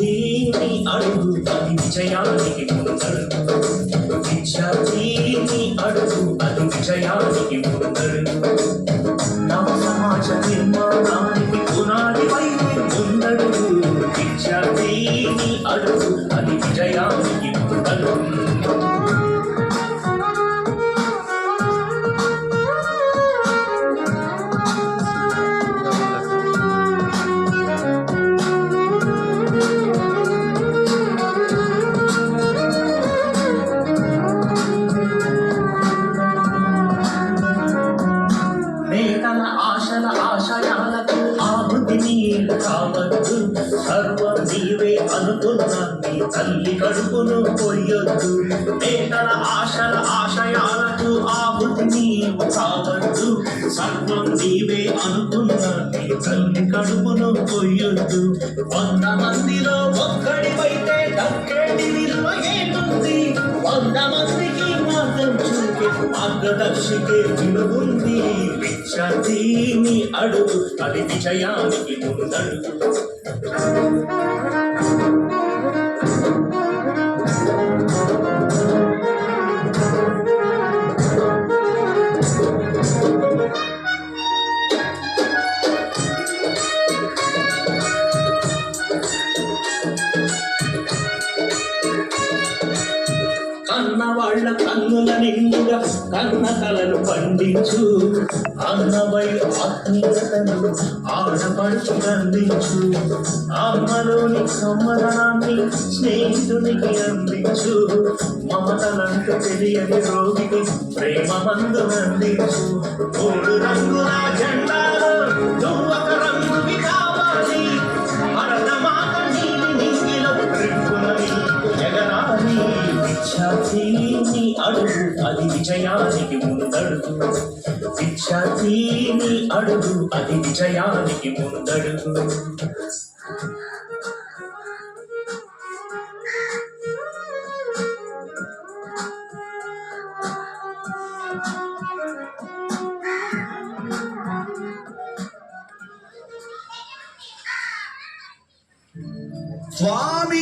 విద్యార్థిని అడుగు అది విజయానికి ముందడుగు విద్యార్థిని అడుగు అది విజయానికి ముందడుగు నవ సమాజ నిర్మాణానికి పునాది వైపు ముందడుగు విద్యార్థిని అడుగు అది విజయానికి ముందడుగు ఆశయాలకు ఆహుతి నీవు కావద్దు సర్వం నీవే అనుకున్న నీ తల్లి కడుపును కొయ్యొద్దు నేతల ఆశయాలకు ఆహుతి నీవు కావద్దు సర్వం నీవే అనుకున్న నీ తల్లి కడుపును కొయ్యొద్దు 100 మందిలో ఒక్కడివైతే దక్కేటి విలువ ఏముంది 100 మందికి మార్గం చూపే మార్గదర్శికే విలువుంది విద్యార్థిని అడుగు అది విజయానికి ముందడుగు కన్న వాళ్ళ కన్నుల నిండుగా కన్న కలను పండించు అన్నవై ఆత్మీయతను ఆడపడుచుకు అందించు అమ్మలోని సమ్మదనాన్ని స్నేహితునికి అందించు మమతలంటూ తెలియని రోగికి ప్రేమ మందు అందించు 3 రంగుల జెండాలో నువ్వొక రంగువి కావాలి భరతమాత నీలి నింగిలో రిప్పున నీకు ఎగరాలి విద్యార్థిని అడుగు అది విజయానికి ముందడుగు విద్యార్థిని అడుగు అది విజయానికి ముందడుగు స్వామి